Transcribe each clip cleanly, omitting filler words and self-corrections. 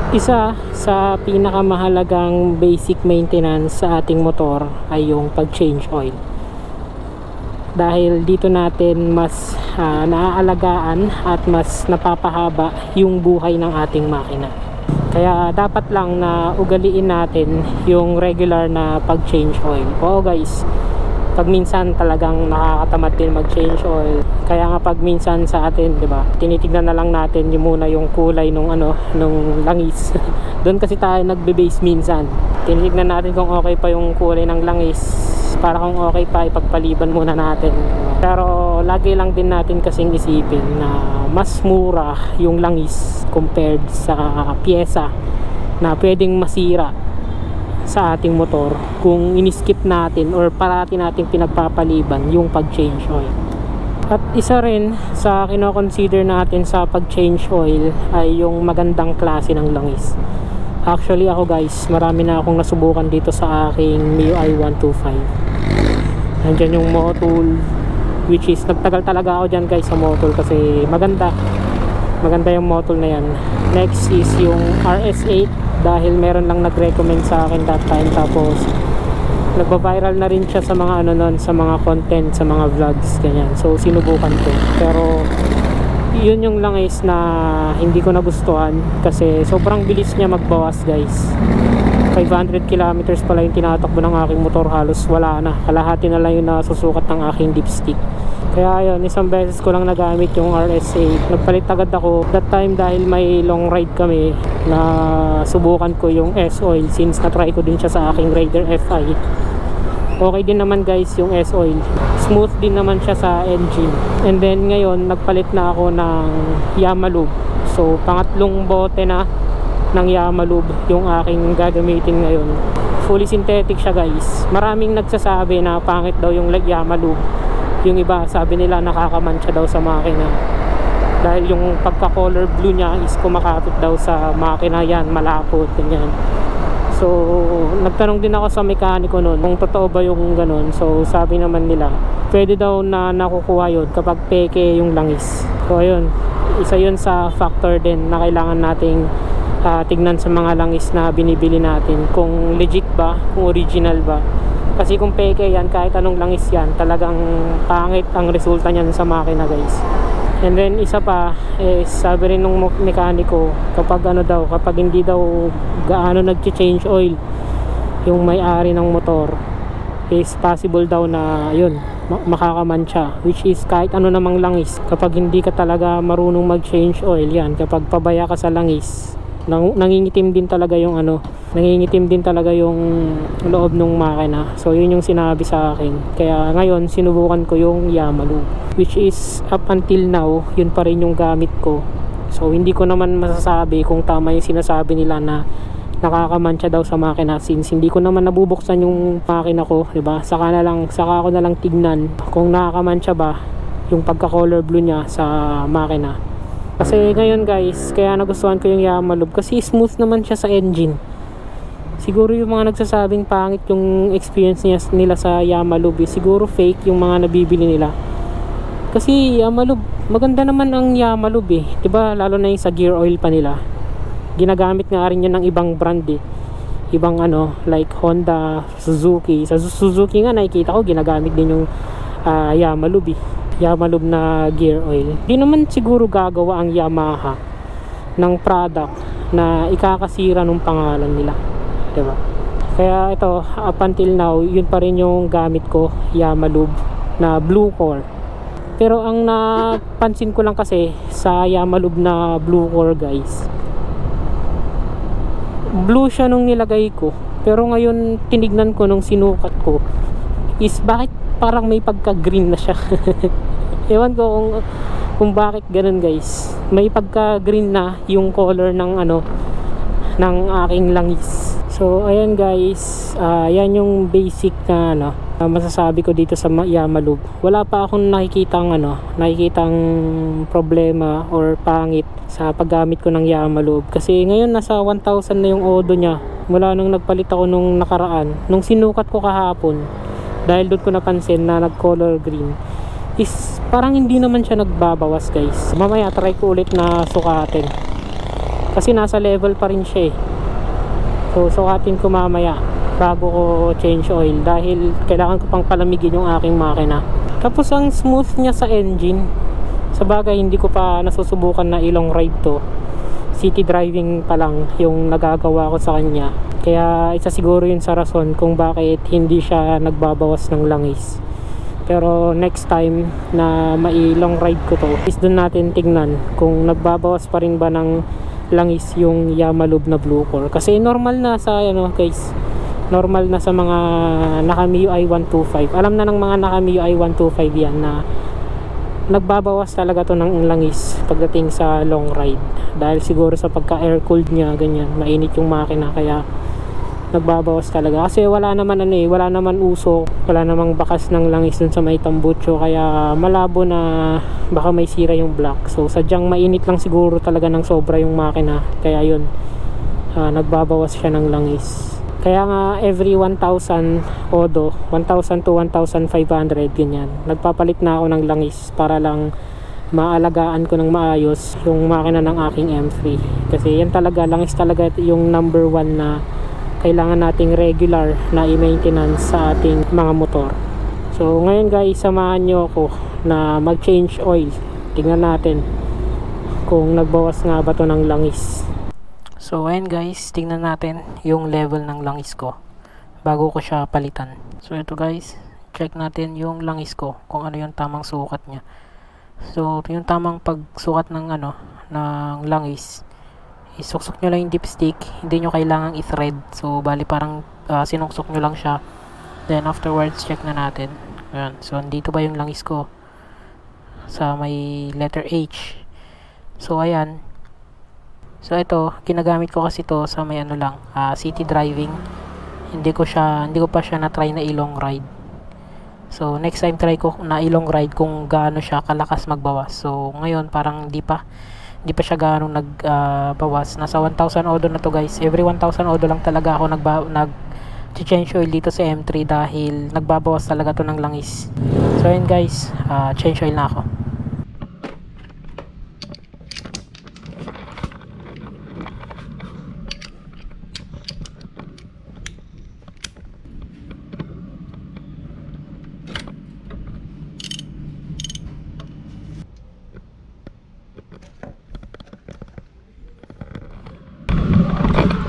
Isa sa pinakamahalagang basic maintenance sa ating motor ay yung pag-change oil. Dahil dito natin mas naaalagaan at mas napapahaba yung buhay ng ating makina. Kaya dapat lang na ugaliin natin yung regular na pag-change oil. Oo guys, pag minsan talagang nakakatamad din mag-change oil. Kaya nga pag minsan sa atin, 'di ba? Tinitignan na lang natin yung muna yung kulay nung langis. Doon kasi tayo nagbe-base minsan. Tinitignan natin kung okay pa yung kulay ng langis. Para kung okay pa, ipagpaliban muna natin. Pero lagi lang din natin kasing isipin na mas mura yung langis compared sa pyesa na pwedeng masira sa ating motor kung iniskip natin or parati nating pinagpapaliban yung pag-change oil. At isa rin sa kino-consider natin sa pag-change oil ay yung magandang klase ng langis. Actually ako guys, marami na akong nasubukan dito sa aking MIUI 125. Nandiyan yung Motul, which is nagtagal talaga ako dyan guys sa Motul kasi maganda yung Motul na yan. Next is yung RS8 dahil meron lang nag-recommend sa akin that time, tapos nagba-viral na rin siya sa mga sa mga content, sa mga vlogs ganyan. So sinubukan ko, pero yun yung langis na hindi ko nagustuhan kasi sobrang bilis niya magbawas guys. 500 kilometers pala yung tinatakbo ng aking motor, halos wala na, kalahati na lang yung nasusukat ng aking dipstick. Kaya yun, isang beses ko lang nagamit yung RS8. Nagpalit agad ako that time dahil may long ride kami, na subukan ko yung S-Oil since na-try ko din siya sa aking Raider FI. Okay din naman guys yung S-Oil, smooth din naman siya sa engine. And then ngayon nagpalit na ako ng Yamalube. So pangatlong bote na ng Yamalube yung aking gagamitin ngayon. Fully synthetic siya guys. Maraming nagsasabi na pangit daw yung Yamalube. Yung iba sabi nila nakakamansya daw sa makina dahil yung pagka-color blue niya is kumakapit daw sa makina, yan malapot ganyan. So nagtanong din ako sa mekaniko noon kung totoo ba yung ganun. So sabi naman nila pwede daw na nakukuha yun kapag peke yung langis. So ayun, isa yun sa factor din na kailangan nating tignan sa mga langis na binibili natin, kung legit ba, kung original ba. Kasi kung peke yan, kahit anong langis yan, talagang pangit ang resulta niyan sa makina guys. And then isa pa is sabi rin nung mekaniko, kapag kapag hindi daw gaano nag-change oil yung may-ari ng motor, is possible daw na yun, makakamansya, which is kahit ano namang langis. Kapag hindi ka talaga marunong mag-change oil, yan, kapag pabaya ka sa langis, nangingitim din talaga yung loob ng makina. So yun yung sinabi sa akin. Kaya ngayon sinubukan ko yung Yamalube, which is up until now yun pa rin yung gamit ko. So hindi ko naman masasabi kung tama yung sinasabi nila na nakakamansya daw sa makina, since hindi ko naman nabubuksan yung makina ko, diba? Saka ko na lang tignan kung nakakamansya ba yung pagka-color blue niya sa makina. Kasi ngayon guys, kaya nagustuhan ko yung Yamalube kasi smooth naman siya sa engine. Siguro yung mga nagsasabing pangit yung experience nila sa Yamalube, siguro fake yung mga nabibili nila. Kasi Yamalube, maganda naman ang Yamalube eh, 'di ba? Lalo na yung sa gear oil pa nila. Ginagamit nga rin yun ng ibang brand eh. Ibang like Honda, Suzuki. Sa Suzuki nga nakikita ko ginagamit din yung Yamalube eh. Yamalube na gear oil. Di naman siguro gagawa ang Yamaha ng product na ikakasira ng pangalan nila, diba? Kaya ito, up until now, yun pa rin yung gamit ko, Yamalube na blue core. Pero ang napansin ko lang kasi sa Yamalube na blue core guys, blue siya nung nilagay ko, pero ngayon tinignan ko nung sinukat ko is bakit parang may pagka green na siya. Ewan ko kung bakit ganun guys, may pagka green na yung color ng ng aking langis. So ayan guys, yan yung basic na masasabi ko dito sa Yamalube. Wala pa akong nakikitang problema or pangit sa paggamit ko ng Yamalube, kasi ngayon nasa 1,000 na yung odo niya mula nung nagpalit ako nung nakaraan. Nung sinukat ko kahapon, dahil doon ko napansin na nag color green, is parang hindi naman siya nagbabawas guys. Mamaya try ko ulit na sukatin. kasi nasa level pa rin siya eh. So sukatin ko mamaya bago ko change oil dahil kailangan ko pang palamigin yung aking makina. Tapos ang smooth niya sa engine. Sa bagay hindi ko pa nasusubukan na ilong ride to. City driving pa lang yung nagagawa ko sa kanya. Kaya isa siguro yun sa rason kung bakit hindi siya nagbabawas ng langis. Pero next time na mai-long ride ko to, is doon natin tignan kung nagbabawas pa rin ba ng langis yung Yamalube na Blue Core. Kasi normal na sa guys, normal na sa mga naka MIUI 125. Alam na ng mga naka MIUI 125 yan na nagbabawas talaga to ng langis pagdating sa long ride. Dahil siguro sa pagka air cooled niya, ganyan, mainit yung makina kaya nagbabawas talaga kasi wala naman wala naman usok, wala namang bakas ng langis dun sa may tambucho, kaya malabo na baka may sira yung block. So sadyang mainit lang siguro talaga ng sobra yung makina, kaya yun, nagbabawas siya ng langis. Kaya nga every 1,000 odo, 1,000 to 1,500 ganyan, nagpapalit na ako ng langis para lang maalagaan ko ng maayos yung makina ng aking M3. Kasi yan talaga, langis talaga yung number 1 na kailangan nating regular na i-maintenance sa ating mga motor. So ngayon guys, samahan nyo ako na mag-change oil. Tingnan natin kung nagbawas nga ba to ng langis. So ayun guys, tingnan natin yung level ng langis ko bago ko siya palitan. So ito guys, check natin yung langis ko kung ano yung tamang sukat nya. So yung tamang pagsukat ng ng langis, isuksok nyo lang yung dipstick, hindi nyo kailangang i-thread. So bali parang sinuksok nyo lang siya, then afterwards check na natin. Ayan. So dito ba yung langis ko sa may letter H. So ayan, so ito ginagamit ko kasi to sa may city driving. Hindi ko pa siya na try na i-long ride. So next time try ko na i-long ride kung gaano siya kalakas magbawas. So ngayon parang hindi pa siya gaano nagbawas. Nasa 1,000 odo na to guys. Every 1,000 odo lang talaga ako nag-change oil dito sa M3 dahil nagbabawas talaga to ng langis. So ayun guys, change oil na ako.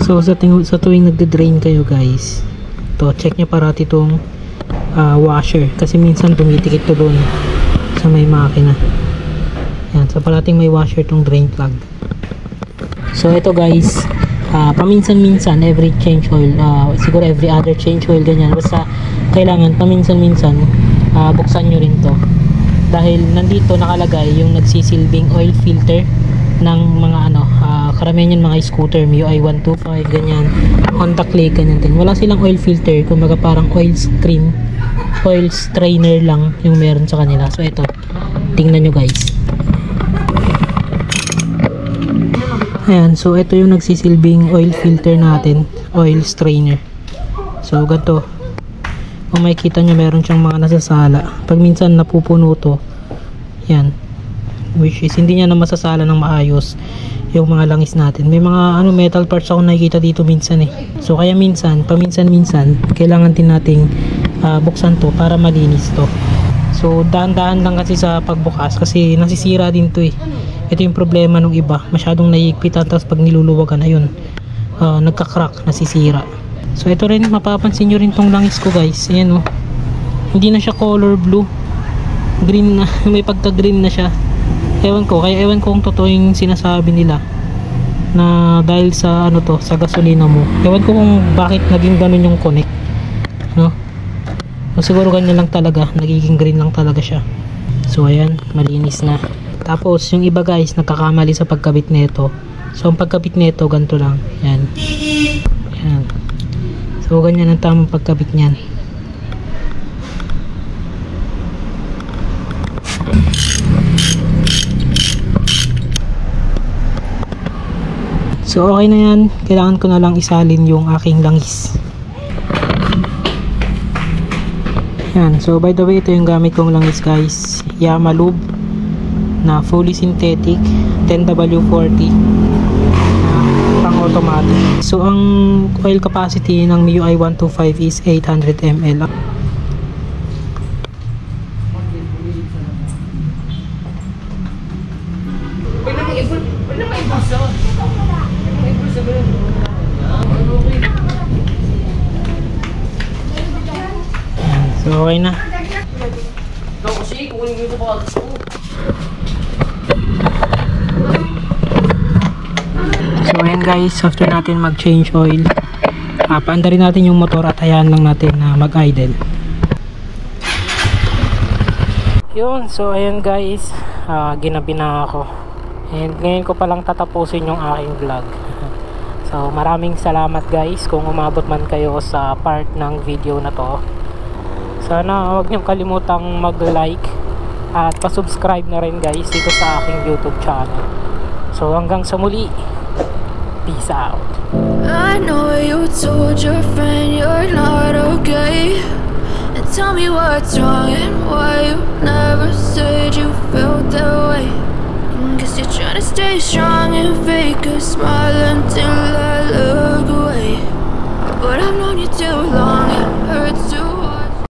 So sa tuwing nagde-drain kayo guys, to check nyo parati tong washer kasi minsan tumitikit to doon sa may makina. Yan, so parating may washer tong drain plug. So ito guys, paminsan-minsan every change oil, siguro every other change oil ganyan, basta kailangan paminsan-minsan buksan nyo rin to dahil nandito nakalagay yung nagsisilbing oil filter ng mga karamihan yung mga scooter, MIUI 125 ganyan, Honda Click ganyan din. Wala silang oil filter, kumbaga parang oil strainer lang yung meron sa kanila. So ito, tingnan nyo guys. Ayan, so ito yung nagsisilbing oil filter natin, oil strainer. So ganito, kung makikita nyo meron siyang mga nasasala. Pag minsan napupuno to, yan, which is hindi niya na masasala ng maayos yung mga langis natin. May mga metal parts ako nakikita dito minsan eh. So kaya minsan, paminsan-minsan kailangan din nating buksan to para malinis to. So dahan-dahan lang kasi sa pagbukas kasi nasisira din to eh. Ito yung problema ng iba, masyadong naiigpitan tapos pag niluluwagan ayun, nagka-crack, nasisira. So ito rin, mapapansin nyo rin tong langis ko guys. Ayan oh, hindi na siya color blue, green na, may pagka-green na siya. Ewan ko kung totoo yung sinasabi nila na dahil sa sa gasolina mo. Ewan ko kung bakit naging ganun yung connect, no? So, siguro ganyan lang talaga, nagiging green lang talaga siya. So ayan, malinis na. Tapos yung iba guys nagkakamali sa pagkabit nito. So ang pagkabit nito ganito lang. Yan. Yan. So ganyan ang tamang pagkabit niyan. So okay na yan, kailangan ko na lang isalin yung aking langis. Yan, so by the way, ito yung gamit kong langis guys, Yamalube na fully synthetic 10W40 automatic. So ang oil capacity ng MIUI 125 is 800 ml. So okay na. So ayan guys, after natin mag-change oil, paanda rin natin yung motor at hayaan lang natin na mag-idle. Yun, so ayan guys, ginabi na ako. And ngayon ko palang tatapusin yung aking vlog. So maraming salamat guys kung umabot man kayo sa part ng video na to. Sana huwag niyong kalimutang mag-like at pa-subscribe na rin guys dito sa aking YouTube channel. So hanggang sa muli, peace out. I know you told your friend you're not okay, and tell me what's wrong and why you never said you felt that way. Guess you're trying to stay strong and fake a smile until I